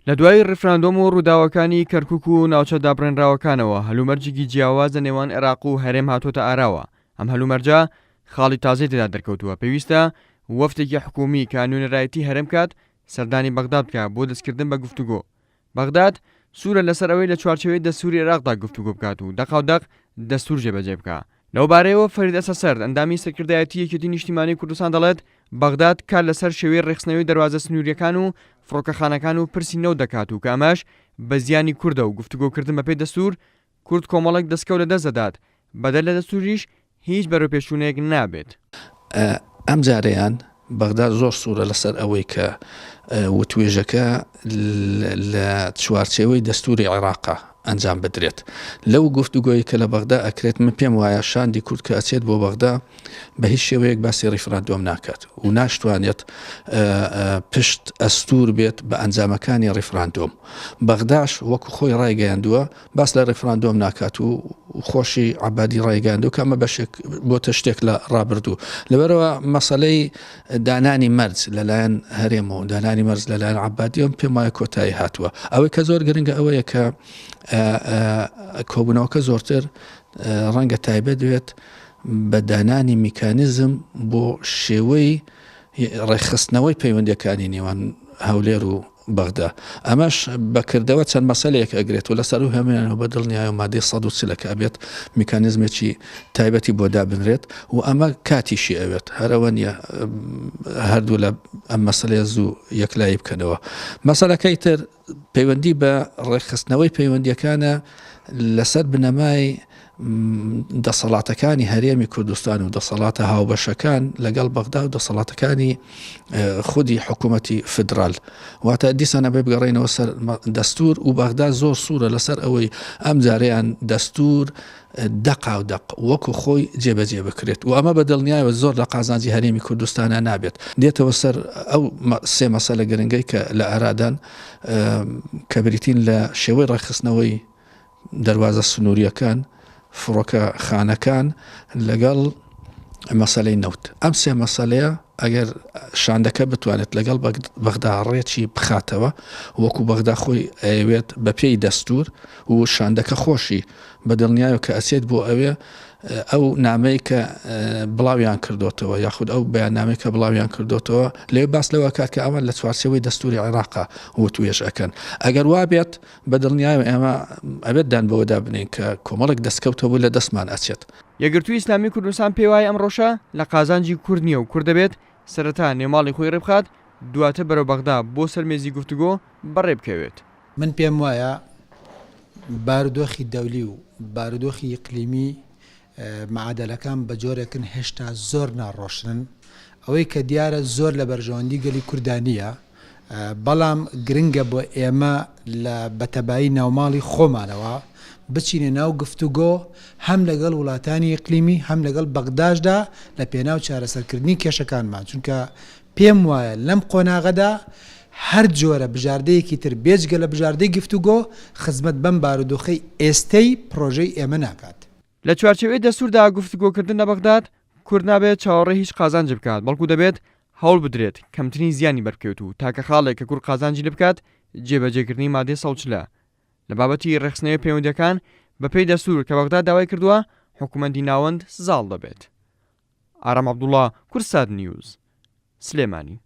لە دوای ڕفراندۆم و ڕووداوەکانی کەرکووک و ناوچە دابڕێنراوەکانەوە هەلومەرجێکی جیاوازە نێوان عێراق و هەرێم هاتۆتە ئاراوە. ئەم هەلومەرجە خاڵی تازەی تێدا دەرکەوتووە. پێویستە وەفتێکی حکومی کە نوێنەرایەتی هەرێم کات سەردانی بەغداد بکات بۆ دەستکردن بە گفتوگۆ. بەغداد سوورە لەسەر ئەوەی لە چوارچێوەی دەستوری عێراقدا گفتوگۆ بکات و دەقاودەق دەستور جێبەجێ بکات. لەو بارەیەوە فەرید ئەسەسەرد ئەندامی سەرکردایەتی یەکێتی نیشتیمانی کوردستان دەڵێت بەغداد کار لەسەر شێوەی ڕێخستنەوەی دەواازە سنووریەکان و فڕۆکەخانەکان و پرسی نەوت دەکات و کە ئەمەش بە زیانی کووردە و گفتوگۆکردن بەپێی دەستور کورد کۆمەڵێک دەستکەوت لە دەست دەدات بەدەر لە دەستوریش هیچ بەرەوپێشوونەیەک نابێت. ئەم جارەیان بەغداد زۆر سوورە لەسەر ئەوەی کە وتوێژەکە لە چوارچێوەی دەستوری عێراقا ئەنجام بدرێت. لەو گفتوگۆی کە لە بەغدا ئەکرێت من پێم وایە شاندی کورد کە ئەچێت بۆ بەغدا بە هیچ شێوەیەک باسی ڕیفراندۆم ناکات و ناشتوانێت پشت ئەستور بێت بە ئەنجامەکانی ڕیفراندۆم. بەغداش وەکو خۆی ڕایگەیاندووە باس لە ڕیفراندۆم ناکات و خۆشی عەبادی ڕایگەیاندوو کە ئەمە بەشێک بۆتە شتێک لە ڕابردوو. لەبەرەوە مەسەلەی دانانی مەرج لەلایەن هەرێم و دانانی مەرج لەلایەن عەبادیەوە پێم وایە کۆتایی هاتووە. ئەوەی کە زۆر گرنگە ئەوەیە کە کۆبوونەوەکە زۆرتر ڕەنگە تایبەت دوێت بە دانانی میکانیزم بۆ شێوەی ڕێخستنەوەی پەیوەندیەکانی نێوان هەولێر و بەغدا. ئەمەش بەکردەوە چەند مەسەلەیەک ئەگرێت و لەسەر و هەمویانەوە بە دڵنیایە و مادەی 130 ئەبێت میکانیزمێکی تایبەتی بۆ دابنرێت و ئەمە کاتیشی ئەوێت هەرەوە نیە هەردوو لە ئەم مەسەلەیە زوو یەکلایی بکەنەوە. مەسەلەکەی تر پەیوەندی بە ڕێخستنەوەی پەیوەندیەکانە لەسەر بنەمای دەسەڵاتەکانی هەرێمی کوردستان و دەسەڵاتە هاوبەشەکان لەگەڵ بەغدا و دەسەڵاتەکانی خودی حکوومەتی فدرال. واتە دیسانە بێ بگەڕێنەوە سەر دەستور و بەغدا زۆر سوورە لەسەر ئەوەی ئەم جارەیان دەستور دەقا و دەق وەکو خۆی جێبەجێ بکرێت و ئەمە بە دڵنیایەوە زۆر لە قازانجی هەرێمی کوردستانە نابێت. دێتەوە سەر ئەو سێ مەسەلە گرنگەی کە لە ئارادان کە بریتین لە شێوەی ڕێخستنەوەی دەواازە سنووریەکان فڕۆکە خانەکان لەگەڵ مەسەلەی نەوت. ئەم سێ مەسەلەیە ئەگەر شاندەکە بتوانێت لەگەڵ بەغدا ڕێکی بخاتەوە وەکو بەغدا خۆی ئەوێت بە پێی دەستور و شاندەکە خۆشی بە دڵنیایە کە ئەچێت بۆ ئەوێ ئەو نامەی کە بڵاویان کردوتەوە یاخود ئەو بەیاننامەی کە بڵاویان کردوتەوە لێ باس لەوە کات کە ئەوان لە چوارچێوەی دەستوری عێراقا وتوێژ ئەکەن. ئەگەر وا بێت بە دڵنیایە ئێمە ئەبێت دان بەوەدا بنین کە کۆمەڵێک دەستکەوتەوە بوو لە دەستمان ئەچێت. یەکگرتووی ئیسلامی کوردستان پێی وایە ئەم ڕۆژە لە قازانجی کورد نییە و کورد دەبێت سەرەتا نێماڵی خۆی ڕێبخات دواتە بەرەو بەغدا بۆ سەرمێزی گفتوگۆ بەڕێ بکەوێت. من پێم وایە بارودۆخی دەولی و بارودۆخی ئیقلیمی معادلەکان بە جۆرێکن هێشتا زۆر ناڕۆشنن ئەوەی کە دیارە زۆر لە بەرژەوەندی گەلی کوردانیە بەڵام گرنگە بۆ ئێمە لە بەتەبایی ناوماڵی خۆمانەوە بچینە ناو گفتوگۆ هەم لەگەڵ وڵاتانی ئیقلیمی هەم لەگەڵ بەغداشدا لە پێناو چارەسەرکردنی کێشەکانمان چونکە پێم وایە لەم قۆناغەدا هەر جۆرە بژاردەیەکی تر بێجگە لە بژاردەی گفتوگۆ خزمەت بەم بارودۆخەی ئێستەی پرۆژەی ئێمە ناکات. لە چوارچێوەی دەستوردا گفتوگۆکردن لە بەغداد کورد نابێت چاوەڕێی هیچ قازانج بکات بەڵکو دەبێت هەوڵ بدرێت کەمترین زیانی بەرکەوت و تاکە خاڵێک کە کورد قازانجی لێ بکات جێبەجێکردنی مادەی 140 لە بابەتی ڕێخستنەوەی پەیوەندیەکان بەپێی دەستور کە بەغداد داوای کردووە حکوومەتی ناوەند سزاڵ دەبێت. ئارام عەبدوڵڵا، کورسات نیوز، سلێمانی.